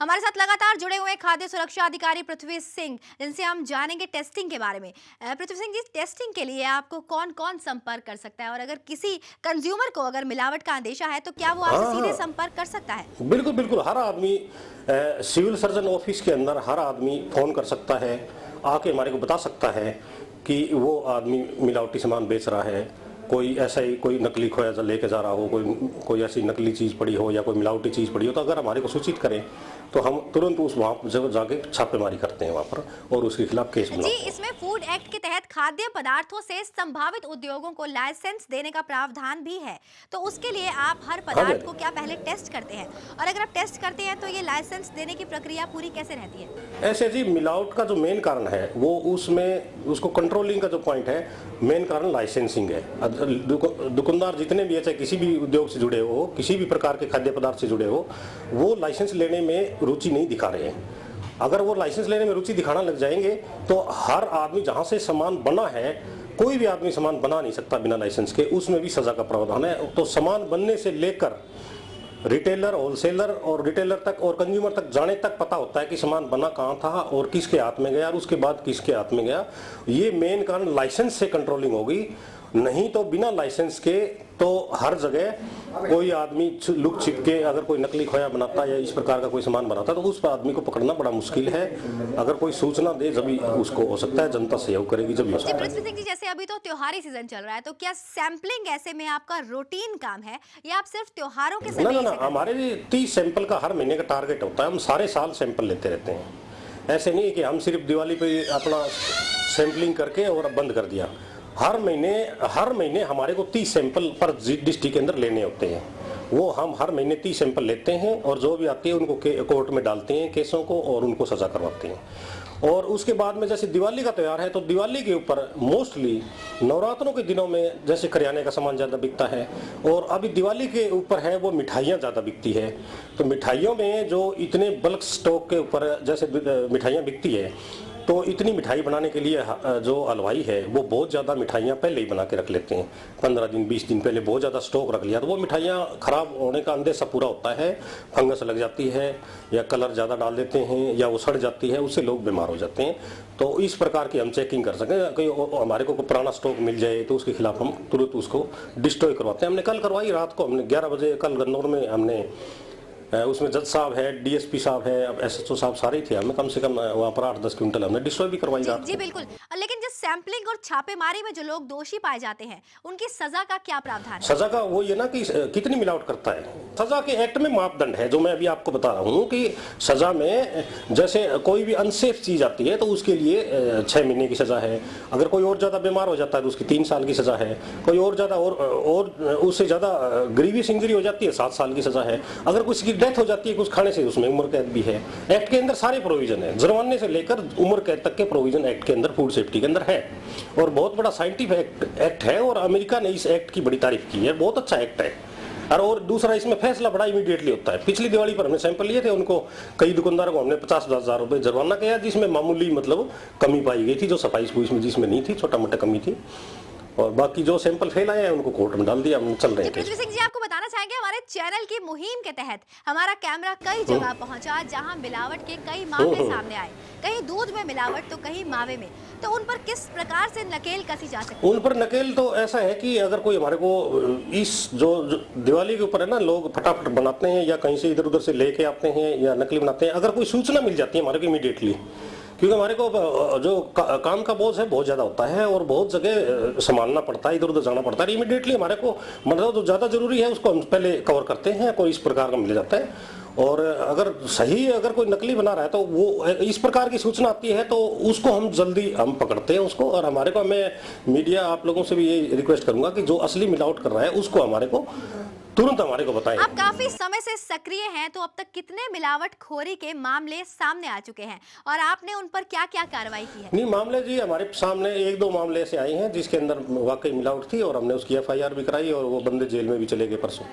हमारे साथ लगातार जुड़े हुए खाद्य सुरक्षा अधिकारी पृथ्वी सिंह, जिनसे हम जानेंगे टेस्टिंग के बारे में। पृथ्वी सिंह जी, टेस्टिंग के लिए आपको कौन-कौन संपर्क कर सकता है, और अगर किसी कंज्यूमर को अगर मिलावट का अंदेशा है तो क्या वो आपसे हाँ, सीधे हाँ। संपर्क कर सकता है? बिल्कुल, बिल्कुल। हर आदमी सिविल सर्जन ऑफिस के अंदर हर आदमी फ़ोन कर सकता है, आके हमारे को बता सकता है कि वो आदमी मिलावटी सामान बेच रहा है। कोई ऐसा ही कोई नकली खोया लेके जा रहा हो, कोई ऐसी नकली चीज़ पड़ी हो या कोई मिलावटी चीज़ पड़ी हो, तो अगर हमारे को सूचित करें तो हम तुरंत उस वहाँ जगह जाके छापेमारी करते हैं वहाँ पर और उसके खिलाफ केस जी, बनाते हैं। इसमें फूड एक्ट के तहत खाद्य पदार्थों से संभावित उद्योगों को लाइसेंस देने का प्रावधान भी है। तो उसके लिए आप हर हाँ पदार्थ को जी। क्या पहले टेस्ट करते हैं? और अगर आप टेस्ट करते हैं तो ये लाइसेंस देने की प्रक्रिया पूरी कैसे रहती है? ऐसे जी, मिलावट का जो मेन कारण है वो उसमें उसको कंट्रोलिंग का जो पॉइंट है, मेन कारण लाइसेंसिंग है। दुकानदार जितने भी है, चाहे किसी भी उद्योग से जुड़े हो, किसी भी प्रकार के खाद्य पदार्थ से जुड़े हो, वो लाइसेंस लेने में रुचि नहीं दिखा रहे हैं। अगर वो लाइसेंस लेने में रुचि दिखाना लग जाएंगे तो हर आदमी जहां से सामान बना है, कोई भी आदमी सामान बना नहीं सकता बिना लाइसेंस के, उसमें भी सजा का प्रावधान है। तो सामान बनने से लेकर रिटेलर, होलसेलर और रिटेलर तक और कंज्यूमर तक जाने तक पता होता है कि सामान बना कहाँ था और किसके हाथ में गया और उसके बाद किसके हाथ में गया। ये मेन कारण लाइसेंस से कंट्रोलिंग होगी। नहीं तो बिना लाइसेंस के तो हर जगह कोई आदमी लुक छिप के अगर कोई नकली खोया बनाता है या इस प्रकार का कोई सामान बनाता है तो उस आदमी को पकड़ना बड़ा मुश्किल है। अगर कोई सूचना दे जब उसको हो सकता है, जनता सहयोग करेगी जब हो जी, सकता पृथ्वी है। सिंह जी, जैसे अभी तो त्योहारी सीजन चल रहा है, तो क्या सैंपलिंग ऐसे में आपका रूटीन काम है या आप सिर्फ त्योहारों के ना समय ना इसे ना, करते हैं? हमारे 30 सैंपल का हर महीने का टारगेट होता है। हम सारे साल सैंपल लेते रहते हैं। ऐसे नहीं कि हम सिर्फ दिवाली पे अपना सैंपलिंग करके और बंद कर दिया। हर महीने हमारे को 30 सैंपल पर डिस्ट्रिक्ट के अंदर लेने होते हैं। वो हम हर महीने 30 सैंपल लेते हैं और जो भी आते हैं उनको कोर्ट में डालते हैं केसों को और उनको सजा करवाते हैं। और उसके बाद में जैसे दिवाली का त्यौहार है तो दिवाली के ऊपर मोस्टली नवरात्रों के दिनों में जैसे करियाने का सामान ज़्यादा बिकता है और अभी दिवाली के ऊपर है वो मिठाइयाँ ज़्यादा बिकती है। तो मिठाइयों में जो इतने बल्क स्टॉक के ऊपर जैसे मिठाइयाँ बिकती है, तो इतनी मिठाई बनाने के लिए जो हलवाई है वो बहुत ज़्यादा मिठाइयाँ पहले ही बना के रख लेते हैं। 15 दिन 20 दिन पहले बहुत ज़्यादा स्टॉक रख लिया तो वो मिठाइयाँ खराब होने का अंदेशा पूरा होता है। फंगस लग जाती है या कलर ज़्यादा डाल देते हैं या वो सड़ जाती है, उससे लोग बीमार हो जाते हैं। तो इस प्रकार की हम चेकिंग कर सकें, कहीं हमारे को पुराना स्टॉक मिल जाए तो उसके खिलाफ हम तुरंत उसको डिस्ट्रॉय करवाते हैं। हमने कल करवाई, रात को हमने 11 बजे कल गन्नौर में हमने उसमें जज साहब है, डीएसपी साहब है, अब एसएचओ साहब सारे ही थे। हमें कम से कम वहाँ पर 8-10 क्विंटल हमने डिस्ट्रॉय भी करवाई रात जी को। बिल्कुल। लेकिन जो सैंपलिंग और छापेमारी में जो लोग दोषी पाए जाते हैं, उनकी सजा का क्या प्रावधान है? सजा का वो ये ना कि कितनी मिलावट करता है। सजा के एक्ट में मापदंड है जो मैं अभी आपको बता रहा हूँ कि सजा में जैसे कोई भी अनसेफ चीज आती है तो उसके लिए 6 महीने की सजा है। अगर कोई और ज्यादा बीमार हो जाता है तो उसकी 3 साल की सजा है। कोई और ज्यादा और उससे ज्यादा ग्रीवियस इंजरी हो जाती है 7 साल की सजा है। अगर किसी की डेथ हो जाती है कुछ खाने से, उसमें उम्र कैद भी है। एक्ट के अंदर सारे प्रोविजन है, जुर्माने से लेकर उम्र कैद तक के प्रोविजन एक्ट के अंदर, फूड सेफ्टी के अंदर है। और बहुत बड़ा साइंटिफिक एक्ट है और अमेरिका ने इस एक्ट की बड़ी तारीफ की है। बहुत अच्छा एक्ट है। और दूसरा इसमें फैसला बड़ा इमीडिएटली होता है। पिछली दिवाली पर हमने सैंपल लिए थे, उनको कई दुकानदारों को हमने 50-50 हज़ार रुपए जुर्माना किया, जिसमें मामूली मतलब कमी पाई गई थी, जो सफाई में जिसमें नहीं थी, छोटा मोटा कमी थी। और बाकी जो सैंपल फेल आए हैं उनको कोर्ट में डाल दिया, हम चल रहे हैं। पृथ्वी सिंह जी, आपको बताना चाहेंगे, हमारे चैनल की मुहिम के तहत हमारा कैमरा कई जगह पहुंचा जहां मिलावट के कई मामले सामने आए। कहीं दूध में मिलावट तो कहीं मावे में। तो उन पर किस प्रकार से नकेल कसी जा सकती है? उन पर नकेल तो ऐसा है कि अगर कोई हमारे को इस जो दिवाली के ऊपर है ना, लोग फटाफट बनाते हैं या कहीं से इधर उधर से लेके आते हैं या नकली बनाते हैं। अगर कोई सूचना मिल जाती है हमारे को इमीडिएटली, क्योंकि हमारे को जो काम का बोझ है बहुत ज़्यादा होता है और बहुत जगह संभालना पड़ता है, इधर उधर जाना पड़ता है। इमीडिएटली हमारे को मतलब जो ज़्यादा जरूरी है उसको हम पहले कवर करते हैं। कोई इस प्रकार का मिल जाता है और अगर सही अगर कोई नकली बना रहा है तो वो इस प्रकार की सूचना आती है तो उसको हम जल्दी हम पकड़ते हैं उसको। और हमारे को, मैं मीडिया आप लोगों से भी ये रिक्वेस्ट करूंगा कि जो असली मिलावट कर रहा है उसको हमारे को तुरंत हमारे को बताएं। आप काफी समय से सक्रिय हैं, तो अब तक कितने मिलावटखोरी के मामले सामने आ चुके हैं और आपने उन पर क्या-क्या कार्रवाई की है? नहीं, मामले जी हमारे सामने 1-2 मामले ऐसे आए हैं जिसके अंदर वाकई मिलावट थी और हमने उसकी एफआईआर भी कराई और वो बंदे जेल में भी चले गए परसों।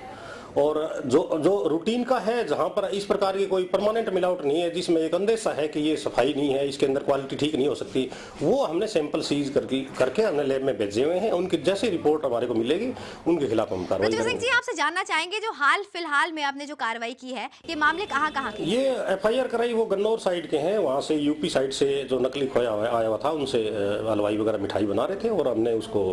और जो रूटीन का है, जहां पर इस प्रकार की कोई परमानेंट मिलावट नहीं है, जिसमें एक अंदेशा है कि ये सफाई नहीं है, इसके अंदर क्वालिटी ठीक नहीं हो सकती, वो हमने सैंपल सीज करके हमने लैब में भेजे हुए हैं। उनकी जैसी रिपोर्ट हमारे को मिलेगी उनके खिलाफ हम कार्रवाई पृथ्वी सिंह करेंगे। जी, आपसे जानना चाहेंगे जो हाल फिलहाल में आपने जो कार्रवाई की है, ये मामले कहाँ कहाँ के हैं? ये एफआईआर कराई वो गन्नौर साइड के हैं, वहाँ से यूपी साइड से जो नकली खोया आया हुआ था, उनसे हलवाई वगैरह मिठाई बना रहे थे और हमने उसको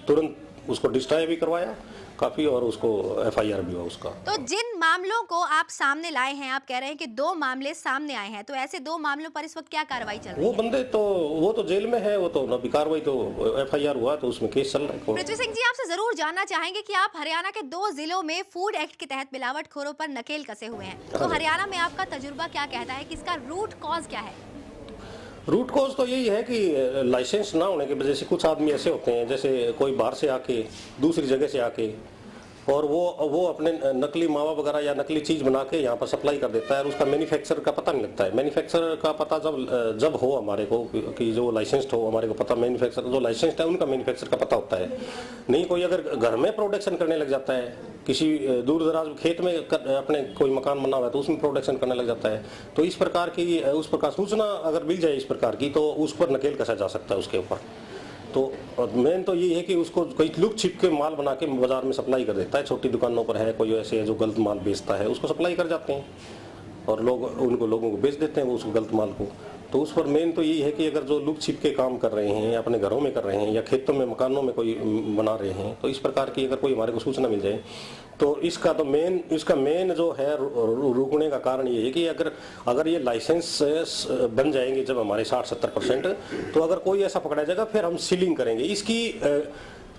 तुरंत उसको डिस्ट्रॉय भी करवाया काफ़ी, और उसको एफआईआर भी हुआ उसका। तो जिन मामलों को आप सामने लाए हैं, आप कह रहे हैं कि 2 मामले सामने आए हैं, तो ऐसे 2 मामलों पर इस वक्त क्या कार्रवाई चल रही वो है? बंदे तो वो तो जेल में है, वो तो अभी कार्रवाई तो एफआईआर हुआ तो उसमें केस चल रहा है कोर्ट। पृथ्वी सिंह जी, आपसे जरूर जानना चाहेंगे कि आप हरियाणा के 2 जिलों में फूड एक्ट के तहत मिलावटखोरों पर नकेल कसे हुए हैं, तो हाँ जी। हरियाणा में आपका तजुर्बा क्या कहता है कि इसका रूट कॉज क्या है? रूट कॉज तो यही है कि लाइसेंस ना होने की वजह से कुछ आदमी ऐसे होते हैं, जैसे कोई बाहर से आके दूसरी जगह से आके और वो अपने नकली मावा वगैरह या नकली चीज़ बना के यहाँ पर सप्लाई कर देता है और उसका मैन्युफैक्चरर का पता नहीं लगता है। मैन्युफैक्चरर का पता जब हो हमारे को कि जो लाइसेंस्ड हो, हमारे को पता मैन्युफैक्चरर जो लाइसेंस्ड है उनका मैन्युफैक्चरर का पता होता है। नहीं कोई अगर घर में प्रोडक्शन करने लग जाता है, किसी दूर दराज खेत में अपने कोई मकान बना हुआ है तो उसमें प्रोडक्शन करने लग जाता है, तो इस प्रकार की उस प्रकार सूचना अगर मिल जाए इस प्रकार की तो उस पर नकेल कसा जा सकता है उसके ऊपर। तो मेन तो ये है कि उसको कोई लुक छिप के माल बना के बाजार में सप्लाई कर देता है। छोटी दुकानों पर है कोई ऐसे है जो गलत माल बेचता है, उसको सप्लाई कर जाते हैं और लोगों को बेच देते हैं वो उस गलत माल को। तो उस पर मेन तो यही है कि अगर जो लुक छिप के काम कर रहे हैं, अपने घरों में कर रहे हैं या खेतों में मकानों में कोई बना रहे हैं, तो इस प्रकार की अगर कोई हमारे को सूचना मिल जाए तो इसका मेन जो है रुकने का कारण ये है कि अगर ये लाइसेंस बन जाएंगे जब हमारे 60-70%, तो अगर कोई ऐसा पकड़ा जाएगा फिर हम सीलिंग करेंगे। इसकी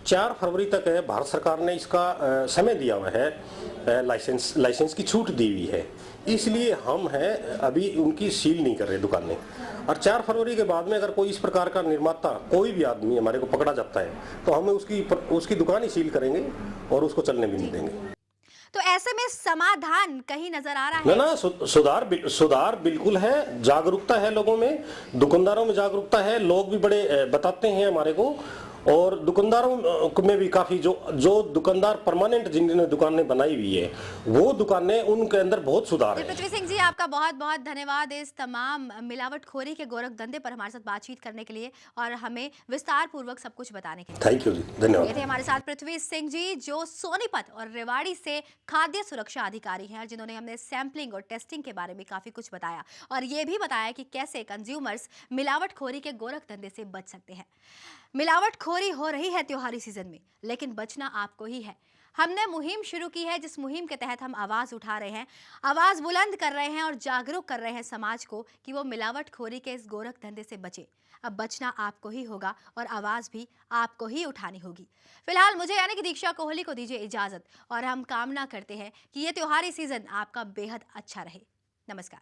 4 फरवरी तक है भारत सरकार ने इसका समय दिया हुआ है, लाइसेंस की छूट दी हुई है, इसलिए हम हैं अभी उनकी सील नहीं कर रहे दुकानें। और 4 फरवरी के बाद में अगर कोई इस प्रकार का निर्माता कोई भी आदमी हमारे को पकड़ा जाता है तो हम उसकी दुकान ही सील करेंगे और उसको चलने भी नहीं देंगे। तो ऐसे में समाधान कहीं नजर आ रहा ना है? ना सुधार बिल्कुल है, जागरूकता है लोगों में, दुकानदारों में जागरूकता है, लोग भी बड़े बताते हैं हमारे को, और दुकानदारों में भी काफी जो दुकानदार परमानेंट जिन्होंने दुकानें बनाई हुई है वो दुकानें उनके अंदर बहुत सुधार है। पृथ्वी सिंह जी, आपका बहुत बहुत धन्यवाद इस तमाम मिलावटखोरी के गोरख धंधे पर हमारे साथ बातचीत करने के लिए और हमें विस्तार पूर्वक सब कुछ बताने के लिए। थैंक यू जी, धन्यवाद। ये थे हमारे साथ पृथ्वी सिंह जी, जो सोनीपत और रेवाड़ी से खाद्य सुरक्षा अधिकारी हैं, जिन्होंने हमें सैंपलिंग और टेस्टिंग के बारे में काफी कुछ बताया और ये भी बताया कि कैसे कंज्यूमर्स मिलावटखोरी के गोरख धंधे से बच सकते हैं। मिलावटखोरी हो रही है त्योहारी सीजन में, लेकिन बचना आपको ही है। हमने मुहिम शुरू की है, जिस मुहिम के तहत हम आवाज उठा रहे हैं, आवाज बुलंद कर रहे हैं और जागरूक कर रहे हैं समाज को कि वो मिलावटखोरी के इस गोरख धंधे से बचे। अब बचना आपको ही होगा और आवाज भी आपको ही उठानी होगी। फिलहाल मुझे यानी कि दीक्षा कोहली को दीजिए इजाजत और हम कामना करते हैं कि ये त्योहारी सीजन आपका बेहद अच्छा रहे। नमस्कार।